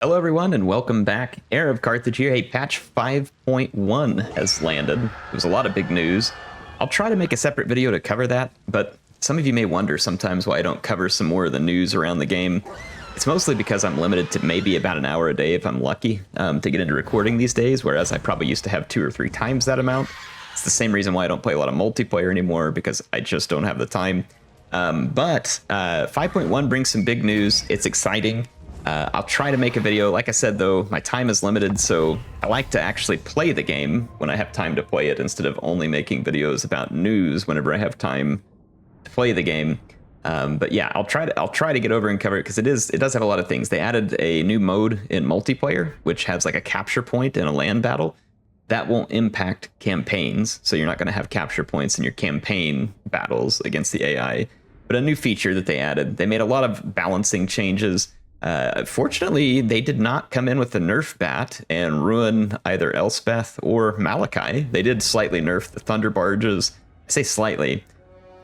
Hello everyone and welcome back. HeirofCarthage here. Hey, patch 5.1 has landed. It was a lot of big news. I'll try to make a separate video to cover that, but some of you may wonder sometimes why I don't cover some more of the news around the game. It's mostly because I'm limited to maybe about an hour a day if I'm lucky to get into recording these days, whereas I probably used to have 2 or 3 times that amount. It's the same reason why I don't play a lot of multiplayer anymore, because I just don't have the time. But 5.1 brings some big news. It's exciting. I'll try to make a video. Like I said, though, my time is limited, so I like to actually play the game when I have time to play it instead of only making videos about news whenever I have time to play the game. But yeah, I'll try to get over and cover it because it does have a lot of things. They added a new mode in multiplayer, which has like a capture point in a land battle. That won't impact campaigns, so you're not going to have capture points in your campaign battles against the AI. But a new feature that they added, they made a lot of balancing changes. Fortunately, they did not come in with the nerf bat and ruin either Elspeth or Malachi. They did slightly nerf the thunder barges. I say slightly,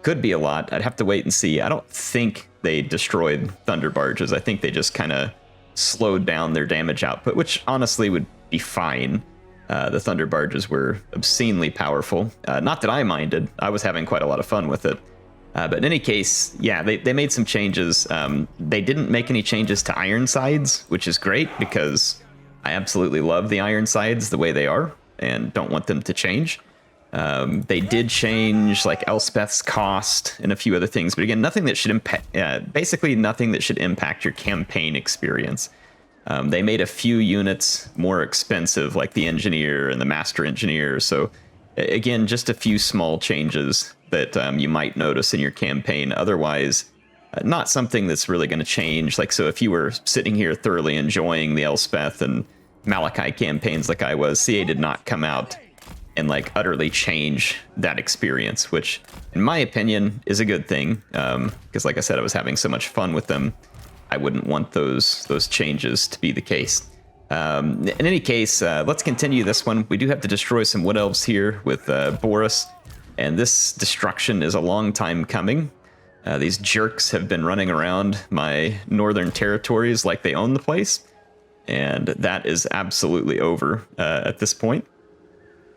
could be a lot. I'd have to wait and see. I don't think they destroyed thunder barges. I think they just kind of slowed down their damage output, which honestly would be fine. The thunder barges were obscenely powerful. Not that I minded. I was having quite a lot of fun with it. But in any case, yeah, they made some changes. They didn't make any changes to Ironsides, which is great because I absolutely love the Ironsides the way they are and don't want them to change. They did change like Elspeth's cost and a few other things, but again, nothing that should impact, basically nothing that should impact your campaign experience. They made a few units more expensive, like the engineer and the master engineer. So again, just a few small changes that you might notice in your campaign. Otherwise, not something that's really going to change. Like, so if you were sitting here thoroughly enjoying the Elspeth and Malachi campaigns like I was, CA did not come out and like utterly change that experience, which in my opinion is a good thing. Because like I said, I was having so much fun with them. I wouldn't want those changes to be the case. In any case, let's continue this one. We do have to destroy some wood elves here with Boris. And this destruction is a long time coming. These jerks have been running around my northern territories like they own the place. And that is absolutely over at this point.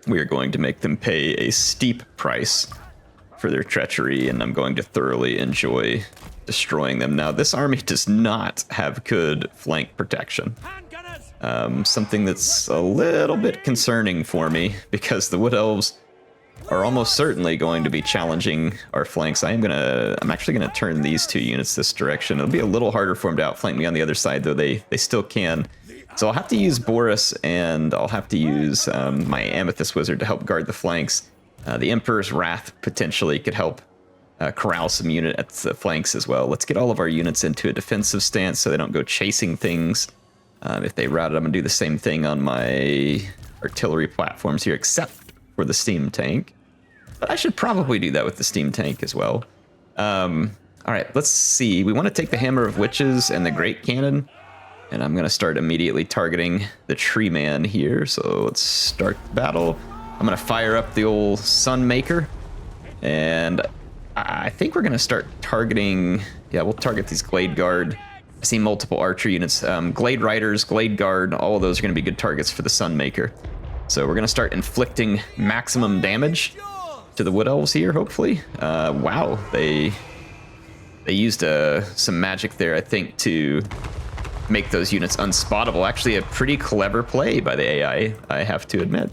We are going to make them pay a steep price for their treachery, and I'm going to thoroughly enjoy destroying them. Now, this army does not have good flank protection. Something that's a little bit concerning for me, because the wood elves are almost certainly going to be challenging our flanks. I'm actually gonna turn these 2 units this direction. It'll be a little harder for them to outflank me on the other side, though they still can. So I'll have to use Boris, and I'll have to use my Amethyst Wizard to help guard the flanks. The Emperor's Wrath potentially could help corral some unit at the flanks as well. Let's get all of our units into a defensive stance so they don't go chasing things. If they rout it, I'm gonna do the same thing on my artillery platforms here, except for the steam tank. But I should probably do that with the steam tank as well. All right, let's see. We want to take the Hammer of Witches and the Great Cannon, and I'm going to start immediately targeting the Tree Man here. So let's start the battle. I'm going to fire up the old Sunmaker, and I think we're going to start targeting... Yeah, we'll target these Glade Guard. I see multiple archer units. Glade Riders, Glade Guard, all of those are going to be good targets for the Sunmaker. So we're going to start inflicting maximum damage to the Wood Elves here, hopefully. Wow, they used some magic there, I think, to make those units unspottable. Actually, a pretty clever play by the AI, I have to admit.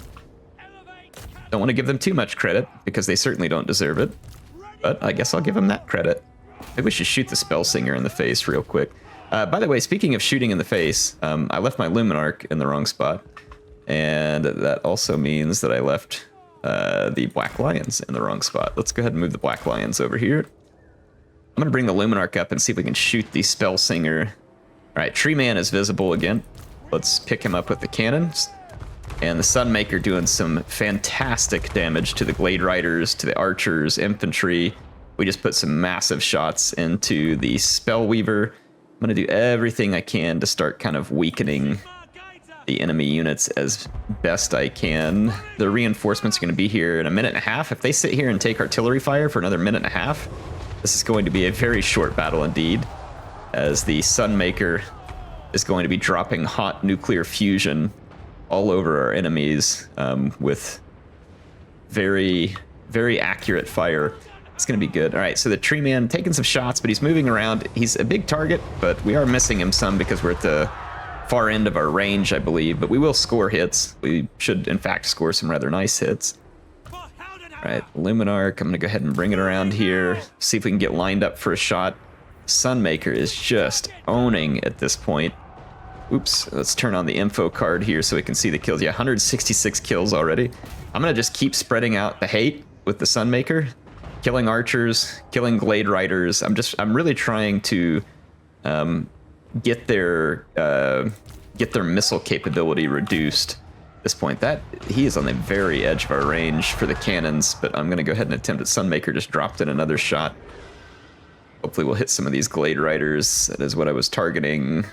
Don't want to give them too much credit, because they certainly don't deserve it. But I guess I'll give them that credit. Maybe we should shoot the Spellsinger in the face real quick. By the way, speaking of shooting in the face, I left my Luminarch in the wrong spot. And that also means that I left the Black Lions in the wrong spot. Let's go ahead and move the Black Lions over here. I'm going to bring the Luminarch up and see if we can shoot the Spellsinger. All right, Tree Man is visible again. Let's pick him up with the cannons. And the Sunmaker doing some fantastic damage to the Glade Riders, to the Archers, Infantry. We just put some massive shots into the Spellweaver. I'm going to do everything I can to start kind of weakening the enemy units as best I can. The reinforcements are going to be here in a minute and a half. If they sit here and take artillery fire for another minute and a half, this is going to be a very short battle indeed, as the Sunmaker is going to be dropping hot nuclear fusion all over our enemies with very, very accurate fire. It's going to be good. All right, so the tree man taking some shots, but he's moving around. He's a big target, but we are missing him some because we're at the far end of our range, I believe. But we will score hits. We should, in fact, score some rather nice hits. All right, Luminarch, I'm going to go ahead and bring it around here. See if we can get lined up for a shot. Sunmaker is just owning at this point. Oops, let's turn on the info card here so we can see the kills. Yeah, 166 kills already. I'm going to just keep spreading out the hate with the Sunmaker. Killing archers, killing glade riders. I'm really trying to get their missile capability reduced at this point. That he is on the very edge of our range for the cannons, but I'm gonna go ahead and attempt it. Sunmaker just dropped in another shot. Hopefully we'll hit some of these glade riders. That is what I was targeting.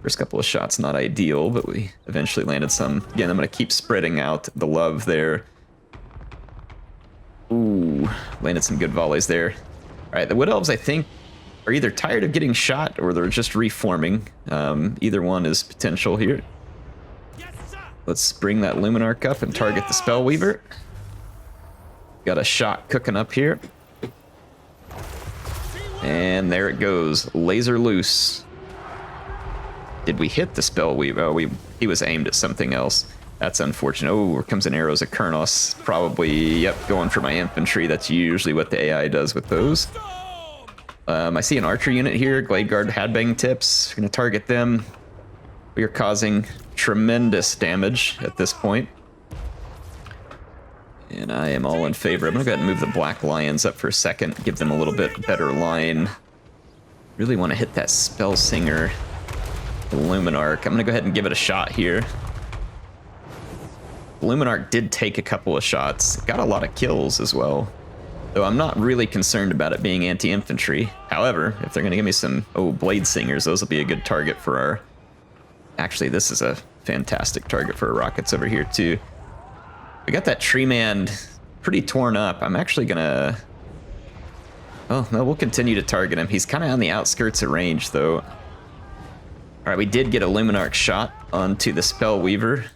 First couple of shots not ideal, but we eventually landed some. Again, I'm gonna keep spreading out the love there. Ooh, landed some good volleys there. All right, the Wood Elves, I think, are either tired of getting shot or they're just reforming. Either one is potential here. Let's bring that Luminarch up and target the Spellweaver. Got a shot cooking up here. And there it goes, laser loose. Did we hit the Spellweaver? Oh, he was aimed at something else. That's unfortunate. Oh, here comes an Arrows of Kurnos. Probably, yep, going for my infantry. That's usually what the AI does with those. I see an archer unit here. Glade Guard Hadbang tips. We're going to target them. We are causing tremendous damage at this point. And I am all in favor. I'm going to go ahead and move the Black Lions up for a second. Give them a little bit better line. Really want to hit that Spell Singer. The Luminarch. I'm going to go ahead and give it a shot here. Luminarch did take a couple of shots, got a lot of kills as well, though I'm not really concerned about it being anti-infantry. However, if they're going to give me some, Blade Singers, those will be a good target for our... Actually, this is a fantastic target for our rockets over here, too. We got that tree man pretty torn up. I'm actually going to... Oh, no, we'll continue to target him. He's kind of on the outskirts of range, though. All right, we did get a Luminarch shot onto the Spellweaver.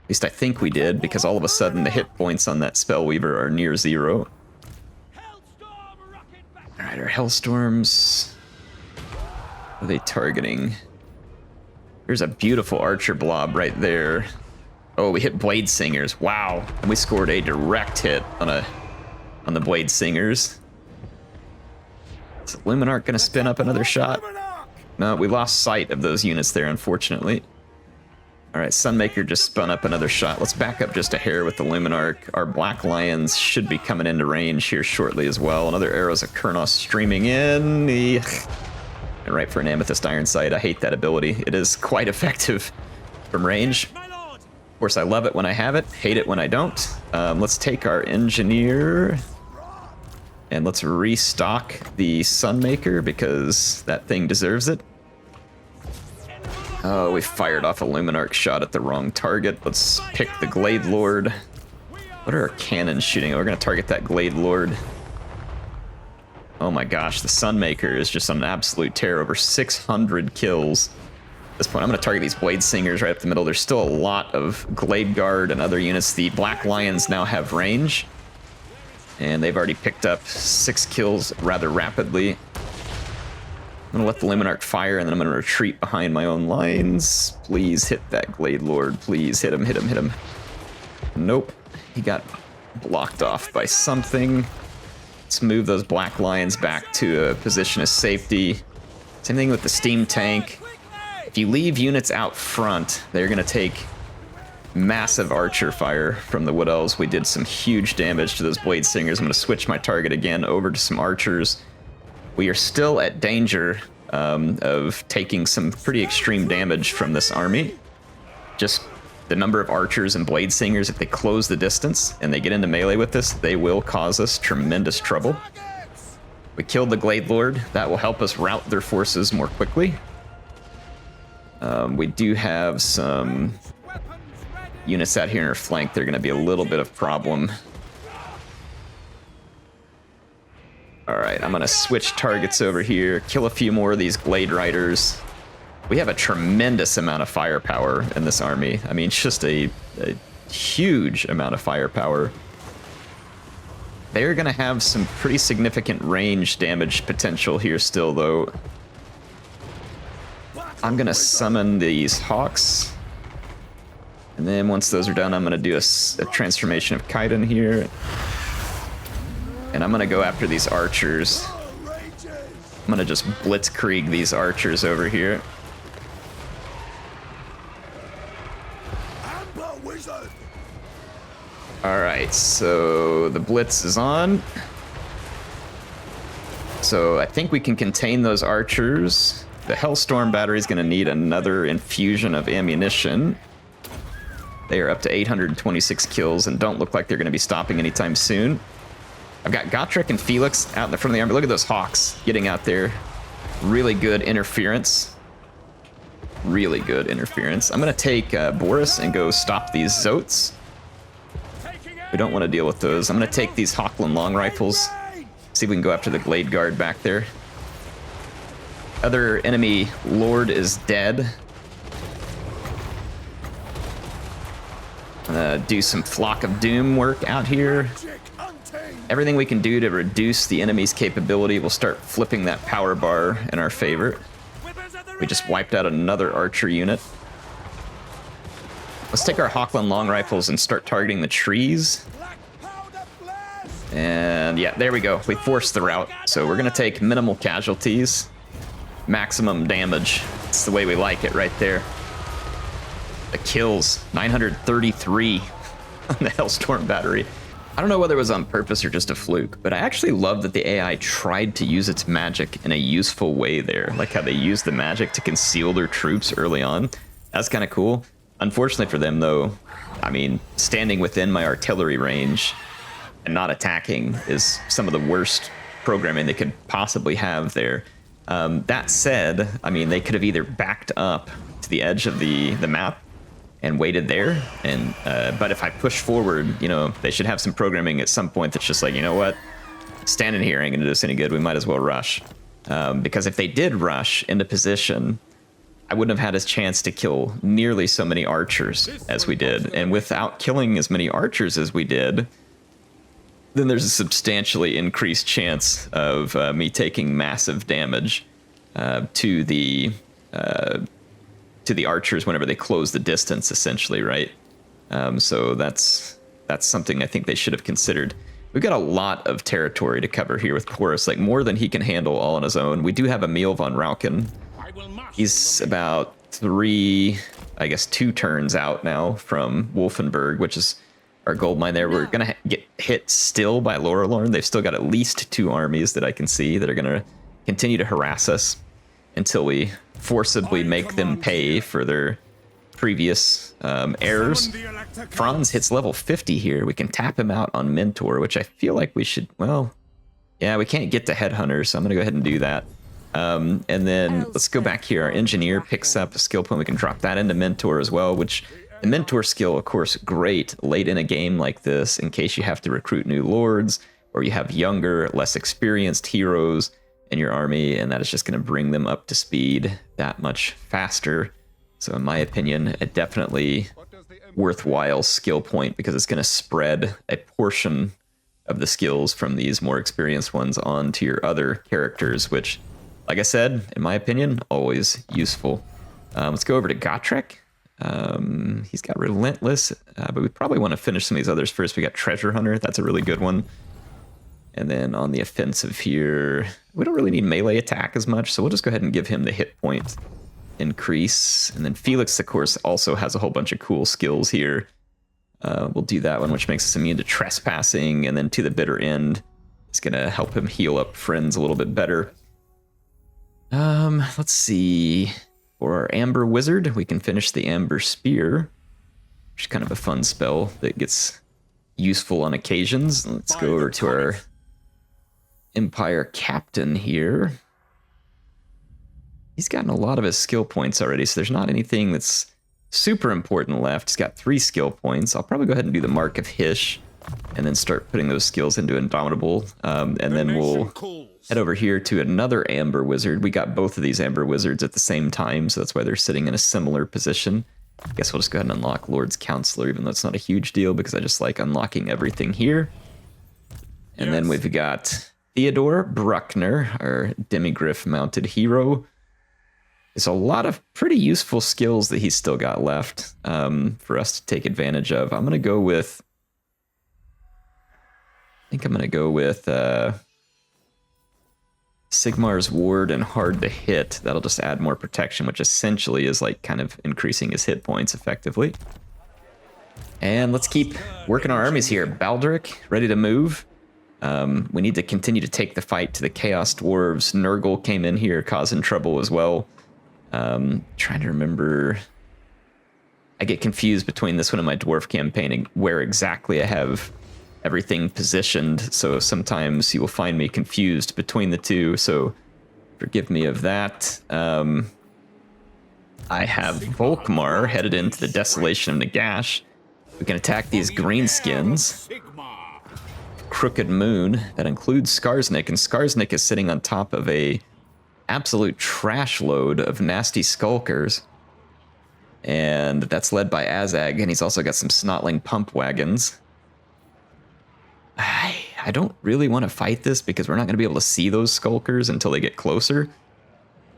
At least I think we did, because all of a sudden the hit points on that Spellweaver are near zero. Alright, our Hellstorms... What are they targeting? There's a beautiful archer blob right there. Oh, we hit Blade Singers. Wow. And we scored a direct hit on the Blade Singers. Is Luminarch gonna spin up another shot? No, we lost sight of those units there, unfortunately. All right, Sunmaker just spun up another shot. Let's back up just a hair with the Luminarch. Our Black Lions should be coming into range here shortly as well. Another Arrows of Kurnos streaming in. And right for an Amethyst Iron Sight. I hate that ability. It is quite effective from range. Of course, I love it when I have it, hate it when I don't. Let's take our Engineer and let's restock the Sunmaker because that thing deserves it. Oh, we fired off a Luminarch shot at the wrong target. Let's pick the Glade Lord. What are our cannons shooting? Oh, we're going to target that Glade Lord. Oh my gosh, the Sunmaker is just on an absolute tear. Over 600 kills. At this point, I'm going to target these Blade Singers right up the middle. There's still a lot of Glade Guard and other units. The Black Lions now have range. And they've already picked up 6 kills rather rapidly. I'm gonna let the Luminarch fire, and then I'm gonna retreat behind my own lines. Please hit that Glade Lord. Please hit him, hit him, hit him. Nope. He got blocked off by something. Let's move those Black Lions back to a position of safety. Same thing with the Steam Tank. If you leave units out front, they're gonna take massive archer fire from the Wood Elves. We did some huge damage to those Blade Singers. I'm gonna switch my target again over to some archers. We are still at danger of taking some pretty extreme damage from this army. Just the number of archers and Blade Singers, if they close the distance and they get into melee with this, they will cause us tremendous trouble. We killed the Glade Lord. That will help us route their forces more quickly. We do have some units out here in our flank. They're going to be a little bit of problem. All right, I'm going to switch targets over here, kill a few more of these Glade Riders. We have a tremendous amount of firepower in this army. I mean, it's just a huge amount of firepower. They're going to have some pretty significant range damage potential here still, though. I'm going to summon these hawks. And then once those are done, I'm going to do a transformation of Kaiden here. And I'm going to go after these archers. I'm going to just blitzkrieg these archers over here. Alright, so the blitz is on. So I think we can contain those archers. The Hellstorm battery is going to need another infusion of ammunition. They are up to 826 kills and don't look like they're going to be stopping anytime soon. I've got Gotrek and Felix out in the front of the army. Look at those hawks getting out there. Really good interference. Really good interference. I'm going to take Boris and go stop these Zoats. We don't want to deal with those. I'm going to take these Hawkland long rifles. See if we can go after the Glade Guard back there. Other enemy Lord is dead. Do some Flock of Doom work out here. Everything we can do to reduce the enemy's capability will start flipping that power bar in our favor. We just wiped out another archer unit. Let's take our Hawkland long rifles and start targeting the trees. And yeah, there we go. We forced the rout. So we're going to take minimal casualties. Maximum damage. It's the way we like it right there. The kills, 933 on the Hellstorm battery. I don't know whether it was on purpose or just a fluke, but I actually love that the AI tried to use its magic in a useful way there. Like how they used the magic to conceal their troops early on. That's kind of cool. Unfortunately for them, though, I mean, standing within my artillery range and not attacking is some of the worst programming they could possibly have there. That said, I mean, they could have either backed up to the edge of the map and waited there, and but if I push forward, you know, they should have some programming at some point that's just like, you know what, standing here ain't gonna do us any good, we might as well rush. Because if they did rush into position, I wouldn't have had a chance to kill nearly so many archers as we did, and without killing as many archers as we did, then there's a substantially increased chance of me taking massive damage to the archers whenever they close the distance, essentially, right? So that's something I think they should have considered. We've got a lot of territory to cover here with Boris, like more than he can handle all on his own. We do have Emil von Rauken. He's about 2 turns out now from Wolfenburg, which is our gold mine there. We're gonna get hit still by Lorelorn. They've still got at least 2 armies that I can see that are gonna continue to harass us until we forcibly make them pay for their previous errors. Franz hits level 50 here. We can tap him out on Mentor, which I feel like we should, well, yeah, we can't get to Headhunter, so I'm gonna go ahead and do that. And then let's go back here. Our Engineer picks up a skill point. We can drop that into Mentor as well, which the Mentor skill, of course, great late in a game like this in case you have to recruit new lords or you have younger, less experienced heroes in your army, and that is just going to bring them up to speed that much faster. So in my opinion, a definitely worthwhile skill point because it's going to spread a portion of the skills from these more experienced ones onto your other characters, which, like I said, in my opinion, always useful. Let's go over to Gotrek. He's got Relentless, but we probably want to finish some of these others first. We got Treasure Hunter. That's a really good one. And then on the offensive here, we don't really need melee attack as much, so we'll just go ahead and give him the hit point increase. And then Felix, of course, also has a whole bunch of cool skills here. We'll do that one, which makes us immune to trespassing, and then to the bitter end, it's going to help him heal up friends a little bit better. Let's see. For our Amber Wizard, we can finish the Amber Spear, which is kind of a fun spell that gets useful on occasions. Let's go over to our Empire Captain here. He's gotten a lot of his skill points already, so there's not anything that's super important left. He's got 3 skill points. I'll probably go ahead and do the Mark of Hish and then start putting those skills into Indomitable. And then we'll head over here to another Amber Wizard. We got both of these Amber Wizards at the same time, so that's why they're sitting in a similar position. I guess we'll just go ahead and unlock Lord's Counselor, even though it's not a huge deal, because I just like unlocking everything here. And then we've got Theodore Bruckner, our Demigryph mounted hero. There's a lot of pretty useful skills that he's still got left for us to take advantage of. I'm going to go with... I think I'm going to go with Sigmar's Ward and Hard to Hit. That'll just add more protection, which essentially is like kind of increasing his hit points effectively. And let's keep working our armies here. Baldric, ready to move. We need to continue to take the fight to the Chaos Dwarves. Nurgle came in here causing trouble as well. Trying to remember... I get confused between this one and my Dwarf campaign and where exactly I have everything positioned, so sometimes you will find me confused between the two, so forgive me of that. I have Volkmar headed into the Desolation of Nagash. We can attack these greenskins. Crooked Moon, that includes Skarsnik, and Skarsnik is sitting on top of a absolute trash load of nasty skulkers. And that's led by Azag, and he's also got some snotling pump wagons. I don't really want to fight this because we're not going to be able to see those skulkers until they get closer.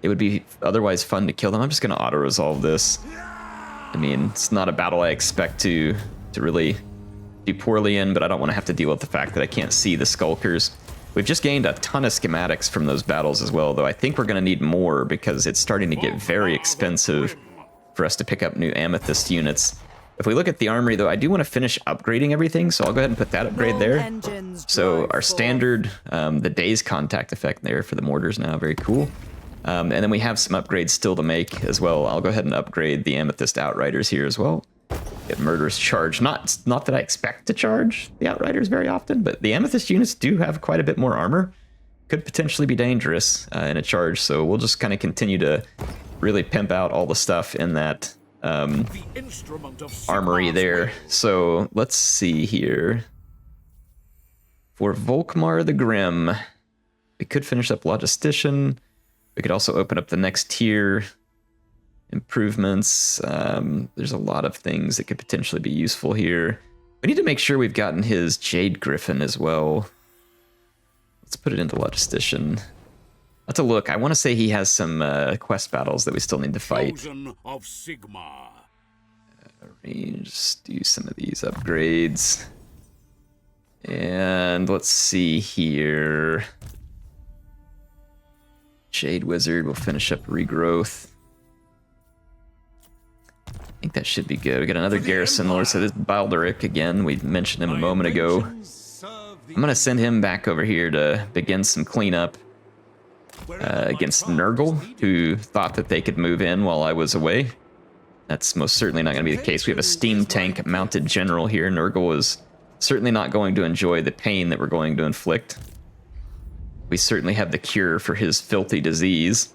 It would be otherwise fun to kill them. I'm just going to auto-resolve this. I mean, it's not a battle I expect to really do poorly in, but I don't want to have to deal with the fact that I can't see the skulkers. We've just gained a ton of schematics from those battles as well, though I think we're going to need more because it's starting to get very expensive for us to pick up new Amethyst units. If we look at the armory, though, I do want to finish upgrading everything, so I'll go ahead and put that upgrade there. So our standard, the Daze Contact effect there for the mortars now, very cool. And then we have some upgrades still to make as well. I'll go ahead and upgrade the Amethyst Outriders here as well. Get Murderous Charge. Not that I expect to charge the Outriders very often, but the Amethyst units do have quite a bit more armor. Could potentially be dangerous in a charge, so we'll just kind of continue to really pimp out all the stuff in that armory there. So let's see here. For Volkmar the Grim, we could finish up Logistician. We could also open up the next tier. Improvements. There's a lot of things that could potentially be useful here. We need to make sure we've gotten his Jade Griffin as well. Let's put it into Logistician. Let's look. I want to say he has some quest battles that we still need to fight. Of Sigmar. Just do some of these upgrades. And let's see here. Jade Wizard will finish up Regrowth. I think that should be good. We got another Garrison Lord, so this is Baldric again. We mentioned him a moment ago. I'm going to send him back over here to begin some cleanup against Nurgle, who thought that they could move in while I was away. That's most certainly not going to be the case. We have a steam tank mounted general here. Nurgle is certainly not going to enjoy the pain that we're going to inflict. We certainly have the cure for his filthy disease.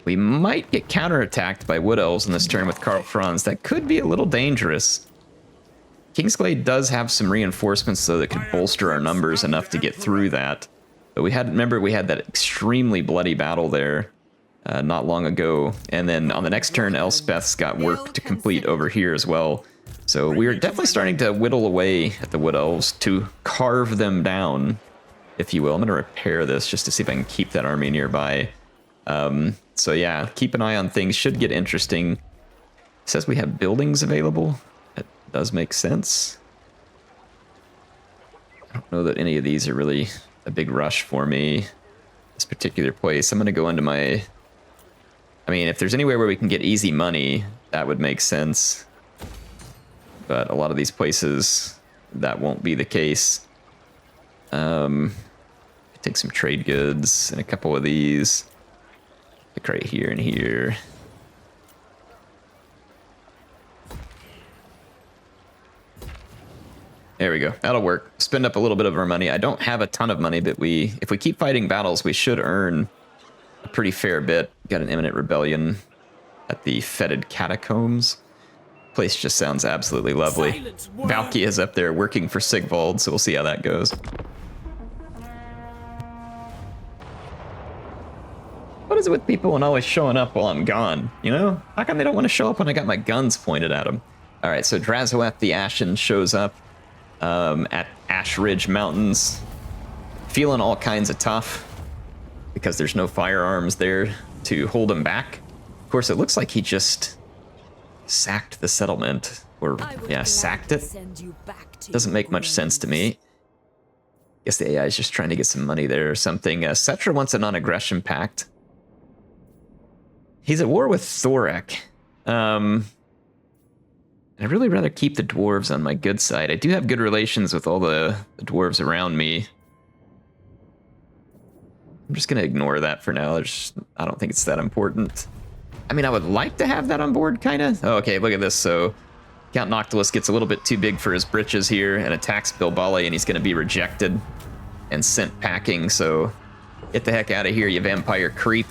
We might get counterattacked by Wood Elves in this turn with Karl Franz. That could be a little dangerous. Kingsglaive does have some reinforcements, though, that could bolster our numbers enough to get through that. But remember we had that extremely bloody battle there not long ago. And then on the next turn, Elspeth's got work to complete over here as well. So we are definitely starting to whittle away at the Wood Elves to carve them down, if you will. I'm going to repair this just to see if I can keep that army nearby. So yeah, keep an eye on things. Should get interesting. It says we have buildings available. That does make sense. I don't know that any of these are really a big rush for me. This particular place. I'm going to go into my... I mean, if there's anywhere where we can get easy money, that would make sense. But a lot of these places, that won't be the case. Take some trade goods and a couple of these. Like right here and here. There we go. That'll work. Spend up a little bit of our money. I don't have a ton of money, but if we keep fighting battles, we should earn a pretty fair bit. Got an imminent rebellion at the Fetid Catacombs. Place just sounds absolutely lovely. Valky is up there working for Sigvald, so we'll see how that goes. What is it with people and always showing up while I'm gone? You know? How come they don't want to show up when I got my guns pointed at them? All right, so Drazhoath the Ashen shows up at Ash Ridge Mountains, feeling all kinds of tough because there's no firearms there to hold him back. Of course, it looks like he just sacked the settlement, or yeah, sacked it. Doesn't make much sense to me. Guess the AI is just trying to get some money there or something. Cetra wants a non-aggression pact. He's at war with Thorek. I'd really rather keep the dwarves on my good side. I do have good relations with all the dwarves around me. I'm just going to ignore that for now. I don't think it's that important. I mean, I would like to have that on board, kind of. Oh, okay, look at this. So Count Noctilus gets a little bit too big for his britches here and attacks Bilbali, and he's going to be rejected and sent packing. So get the heck out of here, you vampire creep.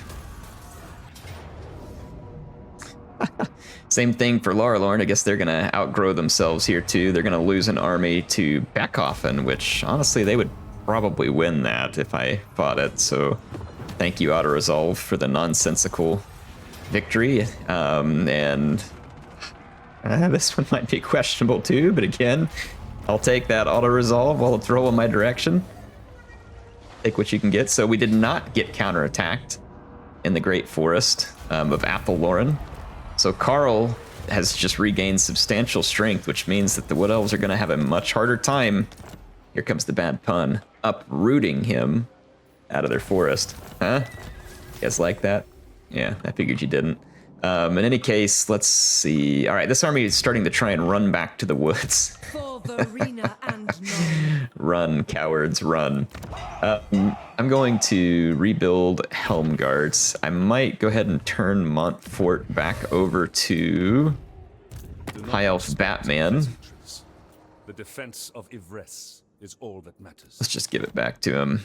Same thing for Lorelorn. I guess they're going to outgrow themselves here too. They're going to lose an army to Beckhoffen, which honestly they would probably win that if I fought it. So thank you, Auto Resolve, for the nonsensical victory. This one might be questionable too, but again, I'll take that Auto Resolve while it's rolling my direction. Take what you can get. So we did not get counterattacked in the Great Forest of Athelloren. So Carl has just regained substantial strength, which means that the Wood Elves are going to have a much harder time, here comes the bad pun, uprooting him out of their forest. Huh? You guys like that? Yeah, I figured you didn't. In any case, let's see. All right, this army is starting to try and run back to the woods. For Verena and Run, cowards, run. I'm going to rebuild Helmgarts. I might go ahead and turn Montfort back over to High Elf Batman. The defense of Ivres is all that matters. Let's just give it back to him.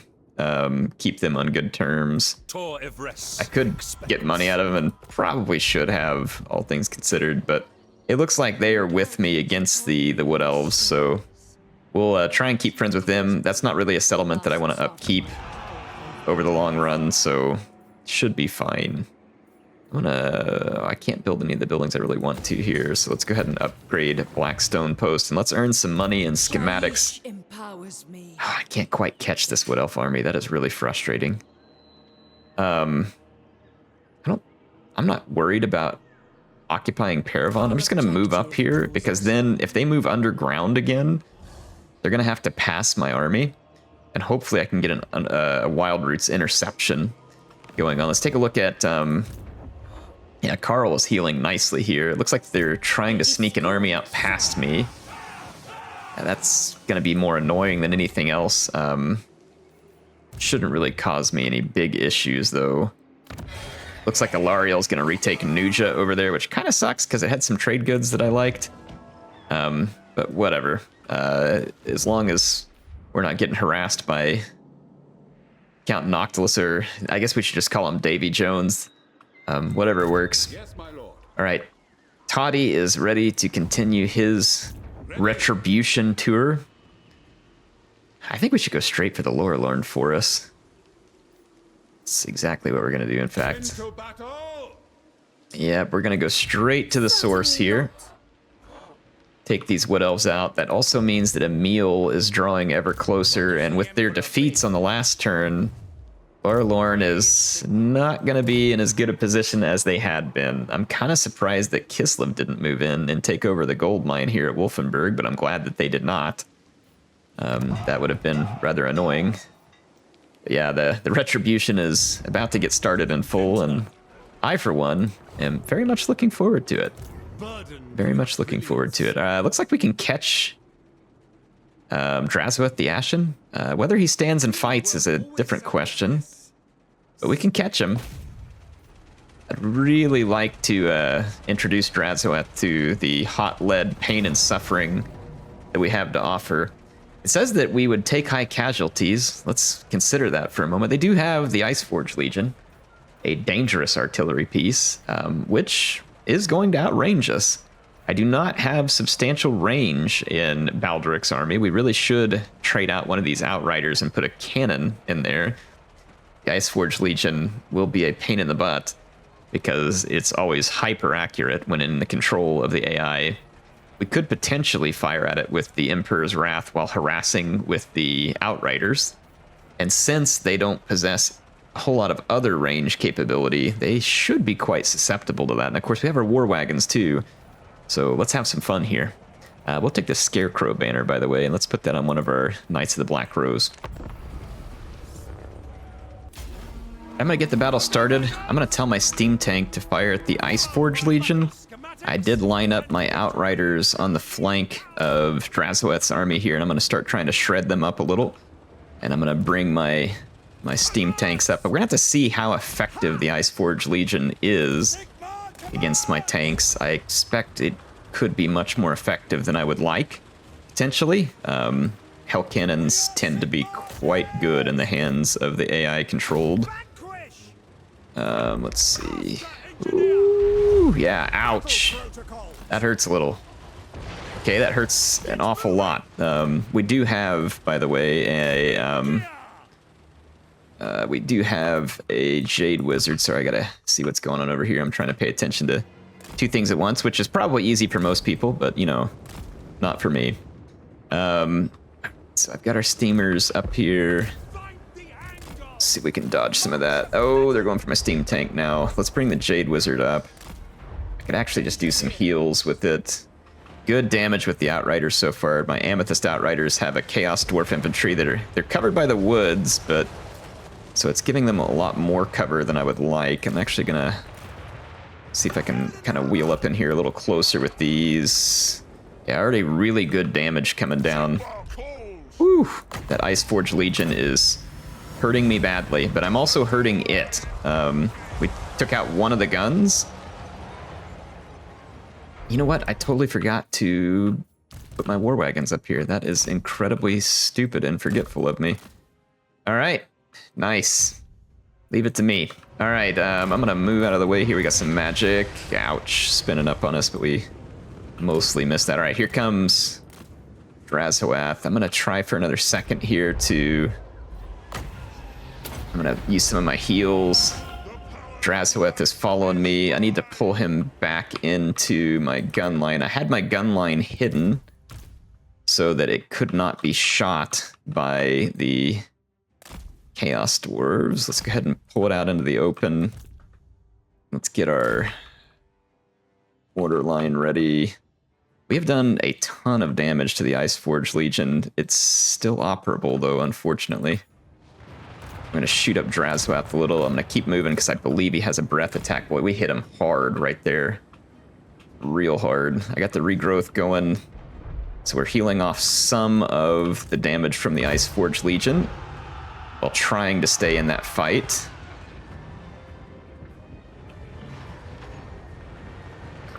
Keep them on good terms. I could get money out of them and probably should have, all things considered, but it looks like they are with me against the Wood Elves, so we'll try and keep friends with them. That's not really a settlement that I want to upkeep over the long run, so should be fine. I can't build any of the buildings I really want to here, so let's go ahead and upgrade Blackstone Post, and let's earn some money and schematics. Oh, I can't quite catch this Wood Elf army. That is really frustrating. I'm not worried about occupying Paravon. I'm just going to move up here, because then if they move underground again, they're going to have to pass my army, and hopefully I can get a Wild Roots interception going on. Let's take a look at... yeah, Carl is healing nicely here. It looks like they're trying to sneak an army out past me. Yeah, that's going to be more annoying than anything else. Shouldn't really cause me any big issues, though. Looks like Alariel's going to retake Nuja over there, which kind of sucks because it had some trade goods that I liked. But whatever. As long as we're not getting harassed by Count Noctilus, or I guess we should just call him Davy Jones. Whatever works. Yes, my lord. All right. Toddy is ready to continue his retribution tour. I think we should go straight for the Lorelorn Forest. That's exactly what we're going to do, in fact. Yeah, we're going to go straight to the source here. Take these Wood Elves out. That also means that Emil is drawing ever closer, and with their defeats on the last turn, Lorelorn is not going to be in as good a position as they had been. I'm kind of surprised that Kislev didn't move in and take over the gold mine here at Wolfenburg, but I'm glad that they did not. That would have been rather annoying. But yeah, the retribution is about to get started in full, and I, for one, am very much looking forward to it. Very much looking forward to it. Looks like we can catch Drazhoath the Ashen. Whether he stands and fights is a different question, but we can catch him. I'd really like to introduce Drazhoath to the hot lead pain and suffering that we have to offer. It says that we would take high casualties. Let's consider that for a moment. They do have the Iceforge Legion, a dangerous artillery piece, which is going to outrange us. I do not have substantial range in Baldric's army. We really should trade out one of these Outriders and put a cannon in there. the Iceforge Legion will be a pain in the butt because it's always hyper accurate when in the control of the AI. We could potentially fire at it with the Emperor's Wrath while harassing with the Outriders. And since they don't possess a whole lot of other range capability, they should be quite susceptible to that. And of course, we have our war wagons too. So let's have some fun here. We'll take the Scarecrow banner, by the way, and let's put that on one of our Knights of the Black Rose. I'm going to get the battle started. I'm going to tell my steam tank to fire at the Iceforge Legion. I did line up my Outriders on the flank of drazhoath's army here, and I'm going to start trying to shred them up a little. And I'm going to bring my steam tanks up. But we're going to have to see how effective the Iceforge Legion is against my tanks. I expect it could be much more effective than I would like, potentially. Hell cannons tend to be quite good in the hands of the AI controlled. Let's see. Ooh, yeah, ouch. That hurts a little. Okay, that hurts an awful lot. We do have, by the way, a Jade Wizard. Sorry, I gotta see what's going on over here. I'm trying to pay attention to two things at once, which is probably easy for most people, but, you know, not for me. So I've got our steamers up here. Let's see if we can dodge some of that. Oh, they're going for my steam tank now. Let's bring the Jade Wizard up. I could actually just do some heals with it. Good damage with the Outriders so far. My Amethyst Outriders have a Chaos Dwarf Infantry that they're covered by the woods, but so it's giving them a lot more cover than I would like. I'm actually gonna see if I can kind of wheel up in here a little closer with these. Yeah, already really good damage coming down. Whew, that Iceforge Legion is hurting me badly, but I'm also hurting it. We took out one of the guns. You know what? I totally forgot to put my war wagons up here. That is incredibly stupid and forgetful of me. All right, nice. Leave it to me. All right, I'm gonna move out of the way here. We got some magic. Ouch, spinning up on us, but we mostly missed that. All right, here comes drazhoath. I'm gonna try for another second here to... I'm gonna use some of my heals. drazhoath is following me. I need to pull him back into my gun line. I had my gun line hidden so that it could not be shot by the Chaos Dwarves. Let's go ahead and pull it out into the open. Let's get our order line ready. We have done a ton of damage to the Iceforge Legion. It's still operable, though, unfortunately. I'm going to shoot up drazhoath a little. I'm going to keep moving because I believe he has a breath attack. Boy, we hit him hard right there. Real hard. I got the regrowth going. So we're healing off some of the damage from the Iceforge Legion while trying to stay in that fight.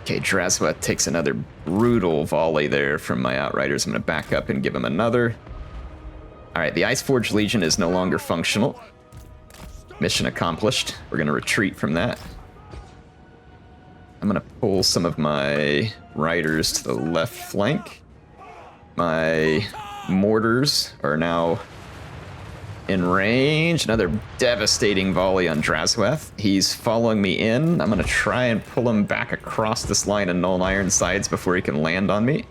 Okay, drazhoath takes another brutal volley there from my Outriders. I'm going to back up and give him another. All right, the Iceforge Legion is no longer functional. Mission accomplished. We're going to retreat from that. I'm going to pull some of my riders to the left flank. My mortars are now in range. Another devastating volley on drazhoath. He's following me in. I'm going to try and pull him back across this line of Null and Iron sides before he can land on me.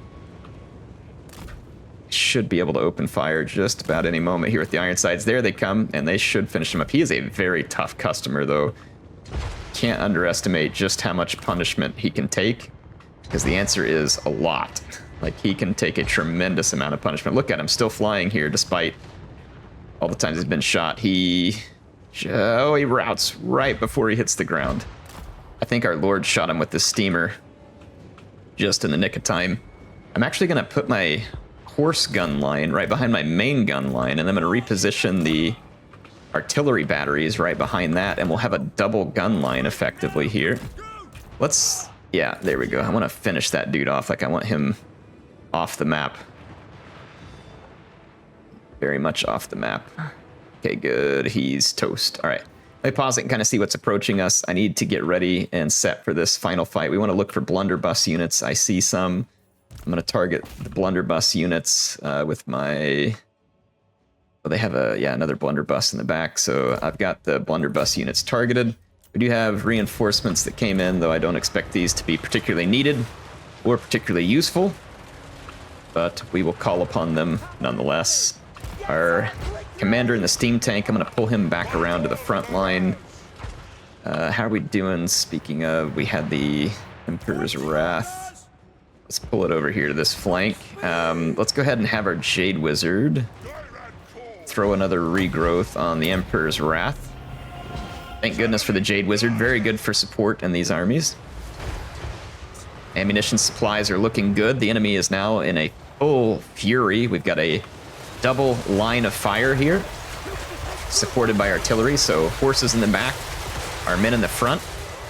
Should be able to open fire just about any moment here with the iron sides. There they come, and they should finish him up. He is a very tough customer, though. Can't underestimate just how much punishment he can take, because the answer is a lot. Like, he can take a tremendous amount of punishment. Look at him, still flying here, despite all the times he's been shot. He routs right before he hits the ground. I think our Lord shot him with the steamer just in the nick of time. I'm actually going to put my horse gun line right behind my main gun line, and I'm going to reposition the artillery batteries right behind that, and we'll have a double gun line effectively here. Yeah, there we go. I want to finish that dude off. Like, I want him off the map. Very much off the map. Okay, good. He's toast. All right. Let me pause it and kind of see what's approaching us. I need to get ready and set for this final fight. We want to look for blunderbuss units. I see some. I'm going to target the blunderbuss units with my Well, they have another blunderbuss in the back, so I've got the blunderbuss units targeted. We do have reinforcements that came in, though I don't expect these to be particularly needed or particularly useful, but we will call upon them nonetheless. Our commander in the steam tank, I'm going to pull him back around to the front line. How are we doing? Speaking of, we had the Emperor's Wrath. Let's pull it over here to this flank. Let's go ahead and have our Jade Wizard throw another regrowth on the Emperor's Wrath. Thank goodness for the Jade Wizard. Very good for support in these armies. Ammunition supplies are looking good. The enemy is now in a full fury. We've got a double line of fire here, supported by artillery, so horses in the back, our men in the front.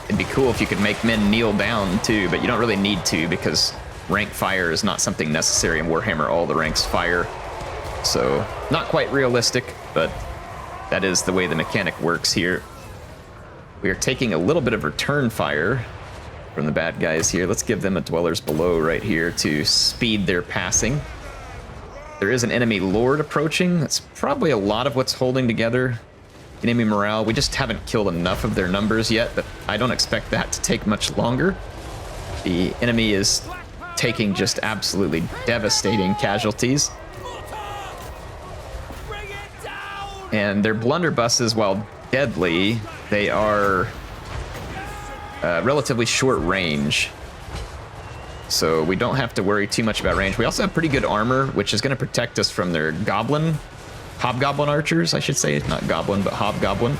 It'd be cool if you could make men kneel down too, but you don't really need to because rank fire is not something necessary in Warhammer. All the ranks fire. So, not quite realistic, but that is the way the mechanic works here. We are taking a little bit of return fire from the bad guys here. Let's give them a Dwellers Below right here to speed their passing. There is an enemy lord approaching. That's probably a lot of what's holding together enemy morale. We just haven't killed enough of their numbers yet, but I don't expect that to take much longer. The enemy is taking just absolutely devastating casualties. And their blunderbusses, while deadly, they are relatively short range. So we don't have to worry too much about range. We also have pretty good armor, which is going to protect us from their hobgoblin archers, I should say. Not goblin, but hobgoblin.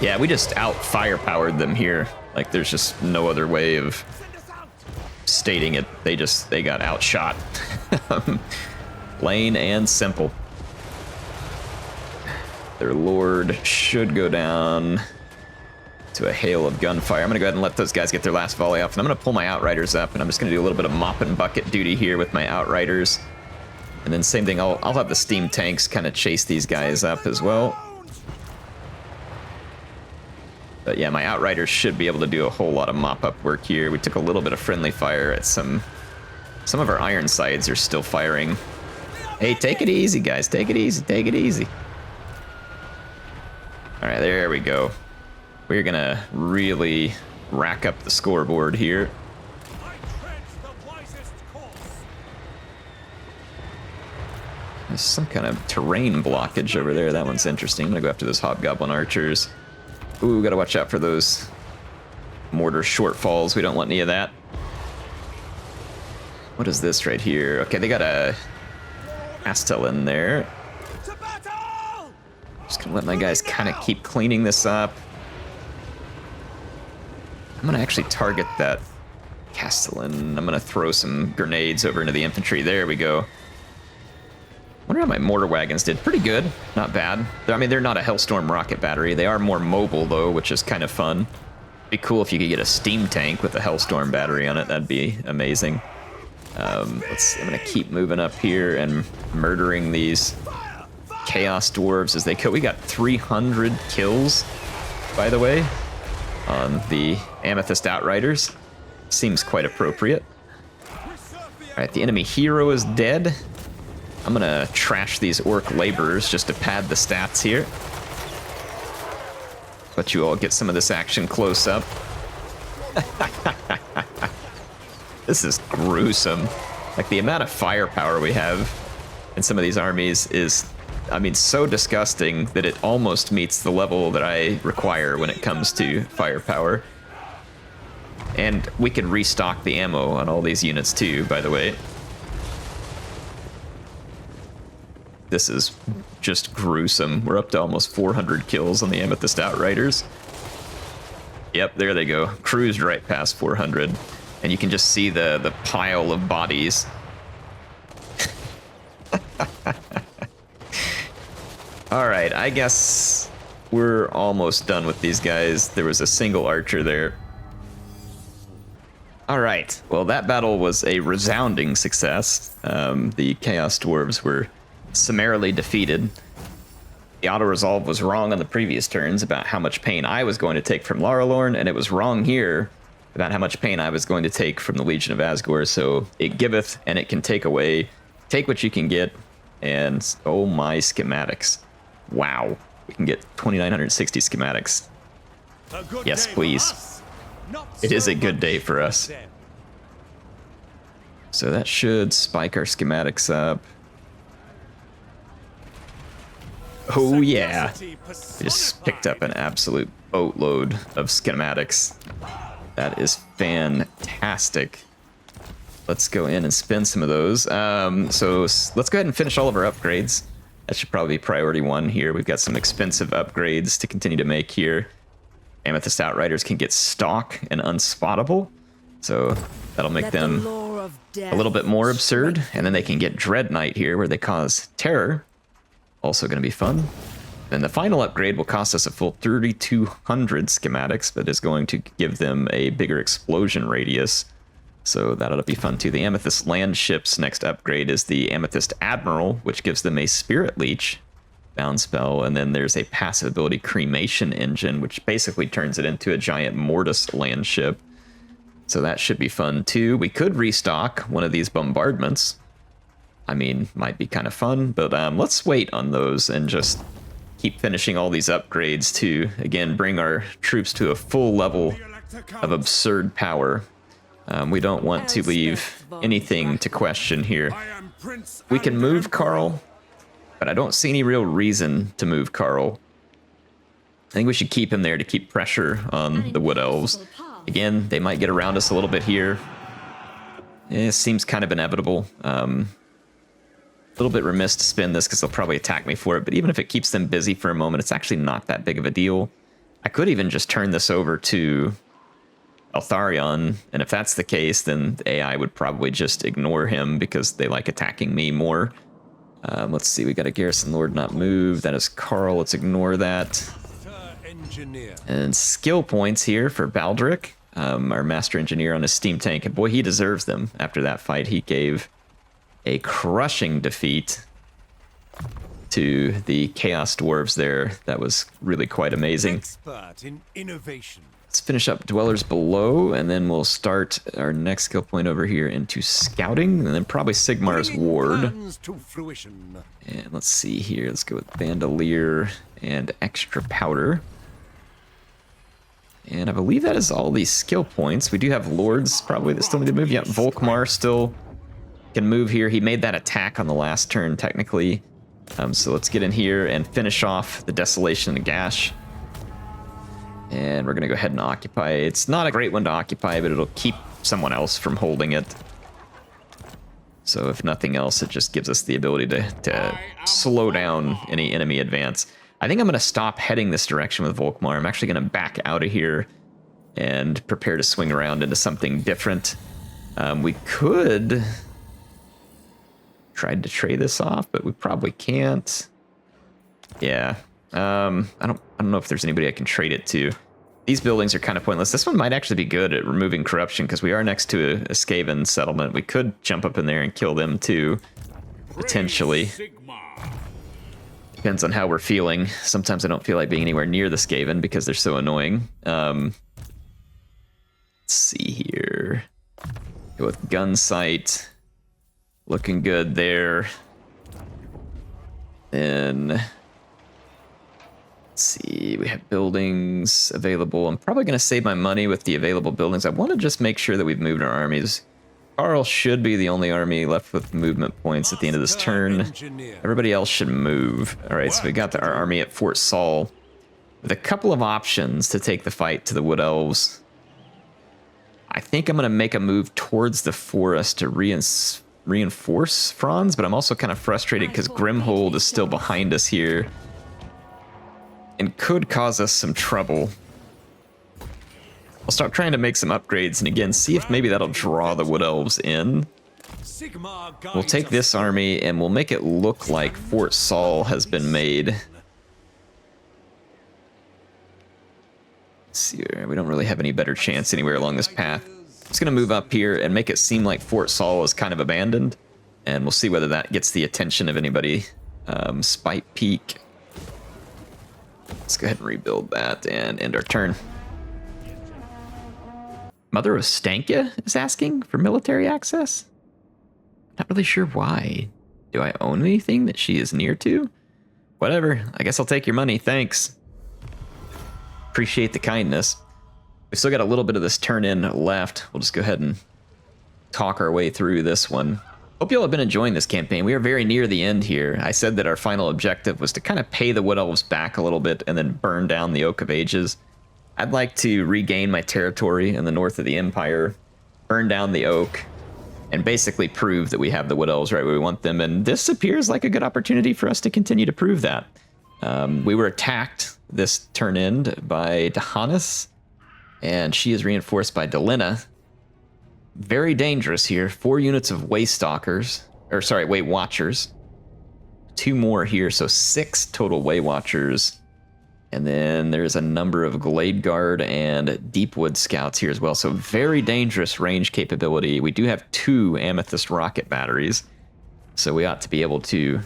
Yeah, we just out-firepowered them here. Like, there's just no other way of stating it. They got outshot. Plain and simple. Their lord should go down to a hail of gunfire. I'm going to go ahead and let those guys get their last volley off, and I'm going to pull my outriders up, and I'm just going to do a little bit of mop and bucket duty here with my outriders. And then same thing, I'll have the steam tanks kind of chase these guys up as well. But yeah, my outriders should be able to do a whole lot of mop-up work here. We took a little bit of friendly fire at some of our iron sides are still firing. Hey, take it easy, guys. Take it easy. Take it easy. All right, there we go. We're gonna really rack up the scoreboard here. There's some kind of terrain blockage over there. That one's interesting. I'm gonna go after those hobgoblin archers. Ooh, gotta watch out for those mortar shortfalls. We don't want any of that. What is this right here? Okay, they got a Astel in there. Just gonna let my guys kind of keep cleaning this up. I'm gonna actually target that Castellan. I'm gonna throw some grenades over into the infantry. There we go. Wonder how my mortar wagons did. Pretty good, not bad. I mean, they're not a Hellstorm rocket battery. They are more mobile though, which is kind of fun. Be cool if you could get a steam tank with a Hellstorm battery on it. That'd be amazing. I'm gonna keep moving up here and murdering these Chaos Dwarves as they go. We got 300 kills, by the way, on the Amethyst Outriders. Seems quite appropriate. Alright, the enemy hero is dead. I'm gonna trash these Orc Laborers just to pad the stats here. Let you all get some of this action close up. This is gruesome. Like, the amount of firepower we have in some of these armies is, I mean, so disgusting that it almost meets the level that I require when it comes to firepower. And we could restock the ammo on all these units too, by the way. This is just gruesome. We're up to almost 400 kills on the Amethyst Outriders. Yep, there they go. Cruised right past 400. And you can just see the pile of bodies. Alright, I guess we're almost done with these guys. There was a single archer there. Alright, well, that battle was a resounding success. The Chaos Dwarves were summarily defeated. The auto-resolve was wrong on the previous turns about how much pain I was going to take from Laralorn, and it was wrong here about how much pain I was going to take from the Legion of Asgore, so it giveth and it can take away. Take what you can get. And oh my schematics. Wow. We can get 2,960 schematics. Yes, please. It is a good day for us. So that should spike our schematics up. Oh yeah. We just picked up an absolute boatload of schematics. That is fantastic. Let's go in and spin some of those. So let's go ahead and finish all of our upgrades. That should probably be priority 1 here. We've got some expensive upgrades to continue to make here. Amethyst Outriders can get stock and unspottable. So that'll make them a little bit more absurd. And then they can get Dread Knight here where they cause terror. Also going to be fun. And the final upgrade will cost us a full 3,200 schematics, but is going to give them a bigger explosion radius. So that'll be fun too. The Amethyst Land Ship's next upgrade is the Amethyst Admiral, which gives them a Spirit Leech bound spell. And then there's a passive ability Cremation Engine, which basically turns it into a giant Mortis land ship. So that should be fun too. We could restock one of these bombardments. I mean, might be kind of fun, but let's wait on those and just keep finishing all these upgrades to, again, bring our troops to a full level of absurd power. We don't want to leave anything to question here. We can move Carl, but I don't see any real reason to move Carl. I think we should keep him there to keep pressure on the Wood Elves. Again, they might get around us a little bit here. It seems kind of inevitable. A little bit remiss to spin this because they'll probably attack me for it, but even if it keeps them busy for a moment, it's actually not that big of a deal. I could even just turn this over to Eltharion, and if that's the case, then the AI would probably just ignore him because they like attacking me more. Let's see, we got a Garrison Lord not move. That is Carl, let's ignore that. And skill points here for Baldric, our Master Engineer on his Steam Tank, and boy, he deserves them. After that fight, he gave a crushing defeat to the Chaos Dwarves there. That was really quite amazing. Expert in innovation. Let's finish up Dwellers Below, and then we'll start our next skill point over here into Scouting, and then probably Sigmar's Ward. And let's see here. Let's go with Bandolier and Extra Powder. And I believe that is all these skill points. We do have Lords probably that still need to move. Yeah, Volkmar still can move here. He made that attack on the last turn, technically. So let's get in here and finish off the Desolation and Gash. And we're going to go ahead and occupy. It's not a great one to occupy, but it'll keep someone else from holding it. So if nothing else, it just gives us the ability to slow down any enemy advance. I think I'm going to stop heading this direction with Volkmar. I'm actually going to back out of here and prepare to swing around into something different. We could try to trade this off, but we probably can't. Yeah. I don't know if there's anybody I can trade it to. These buildings are kind of pointless. This one might actually be good at removing corruption because we are next to a Skaven settlement. We could jump up in there and kill them too, potentially. Depends on how we're feeling. Sometimes I don't feel like being anywhere near the Skaven because they're so annoying. Let's see here. Go with Gun Sight. Looking good there. Then let's see, we have buildings available. I'm probably going to save my money with the available buildings. I want to just make sure that we've moved our armies. Carl should be the only army left with movement points at the end of this turn. Everybody else should move. All right, so we got our army at Fort Saul with a couple of options to take the fight to the Wood Elves. I think I'm going to make a move towards the forest to reinforce Franz, but I'm also kind of frustrated because Grimhold is still behind us here and could cause us some trouble. I'll start trying to make some upgrades and again see if maybe that'll draw the Wood Elves in. We'll take this army and we'll make it look like Fort Saul has been made. Let's see here. We don't really have any better chance anywhere along this path. I'm just gonna move up here and make it seem like Fort Saul is kind of abandoned, and we'll see whether that gets the attention of anybody. Spite Peak. Let's go ahead and rebuild that and end our turn. Mother of Stankia is asking for military access. Not really sure why. Do I own anything that she is near to? Whatever. I guess I'll take your money. Thanks. Appreciate the kindness. We've still got a little bit of this turn in left. We'll just go ahead and talk our way through this one. Hope you all have been enjoying this campaign. We are very near the end here. I said that our final objective was to kind of pay the Wood Elves back a little bit and then burn down the Oak of Ages. I'd like to regain my territory in the north of the Empire, burn down the Oak, and basically prove that we have the Wood Elves right where we want them. And this appears like a good opportunity for us to continue to prove that. We were attacked this turn end by Dahanis, and she is reinforced by Delina. Very dangerous here. 4 units of Way Stalkers, or sorry, Way Watchers. 2 more here, so 6 total Way Watchers. And then there's a number of Glade Guard and Deepwood Scouts here as well. So very dangerous range capability. We do have 2 Amethyst rocket batteries, so we ought to be able to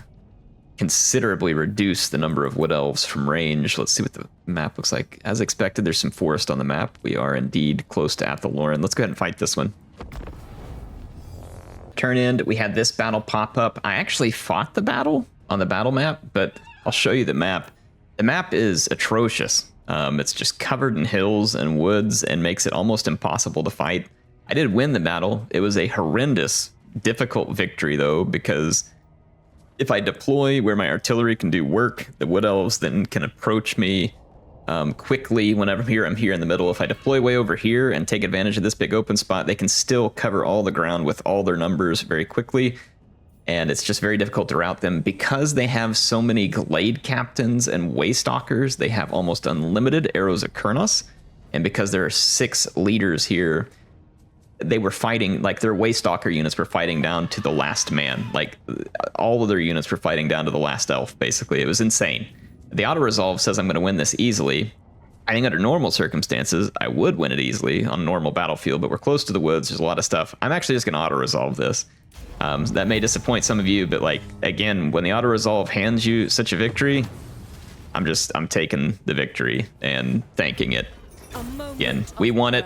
considerably reduce the number of Wood Elves from range. Let's see what the map looks like. As expected, there's some forest on the map. We are indeed close to Athaloran. Let's go ahead and fight this one. Turn end, we had this battle pop up. I actually fought the battle on the battle map, but I'll show you the map. The map is atrocious. It's just covered in hills and woods and makes it almost impossible to fight. I did win the battle. It was a horrendous, difficult victory though, because if I deploy where my artillery can do work, the Wood Elves then can approach me quickly whenever I'm here in the middle. If I deploy way over here and take advantage of this big open spot, they can still cover all the ground with all their numbers very quickly. And it's just very difficult to rout them. Because they have so many Glade Captains and Way Stalkers, they have almost unlimited arrows of Kurnos. And because there are 6 leaders here, they were fighting, like their Way Stalker units were fighting down to the last man. Like all of their units were fighting down to the last elf, basically. It was insane. The auto-resolve says I'm going to win this easily. I think under normal circumstances, I would win it easily on a normal battlefield, but we're close to the woods. There's a lot of stuff. I'm actually just going to auto-resolve this. That may disappoint some of you, but like, again, when the auto-resolve hands you such a victory, I'm taking the victory and thanking it. Again, we won it.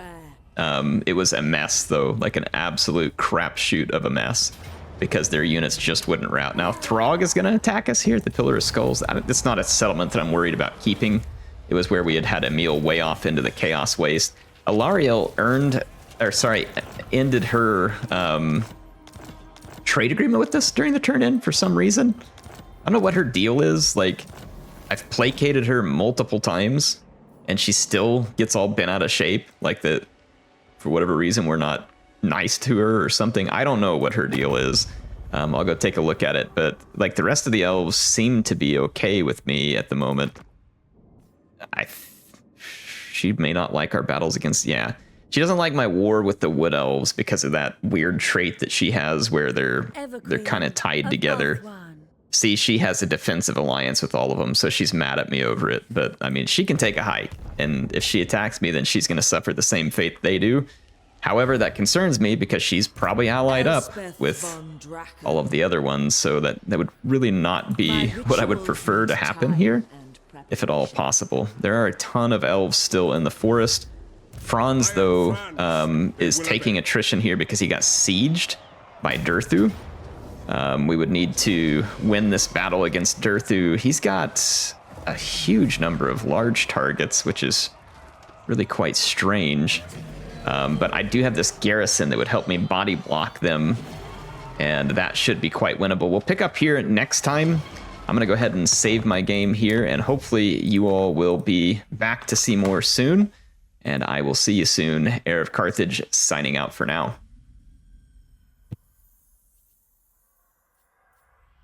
It was a mess though, like an absolute crapshoot of a mess, because their units just wouldn't rout. Now Throg is going to attack us here at the Pillar of Skulls. It's not a settlement that I'm worried about keeping. It was where we had a meal way off into the Chaos Waste. Alariel ended her trade agreement with us during the turn in for some reason. I don't know what her deal is. Like, I've placated her multiple times and she still gets all bent out of shape. Like that, for whatever reason, we're not nice to her or something. I don't know what her deal is. I'll go take a look at it. But like the rest of the elves seem to be okay with me at the moment. She may not like our battles against, yeah. She doesn't like my war with the Wood Elves because of that weird trait that she has where they're kind of tied together. See, she has a defensive alliance with all of them, so she's mad at me over it. But, I mean, she can take a hike, and if she attacks me, then she's going to suffer the same fate they do. However, that concerns me because she's probably allied up with all of the other ones, so that would really not be what I would prefer to happen here, if at all possible. There are a ton of elves still in the forest. Franz, though, is taking attrition here because he got sieged by Durthu. We would need to win this battle against Durthu. He's got a huge number of large targets, which is really quite strange. But I do have this garrison that would help me body block them, and that should be quite winnable. We'll pick up here next time. I'm going to go ahead and save my game here, and hopefully you all will be back to see more soon. And I will see you soon. HeirofCarthage signing out for now.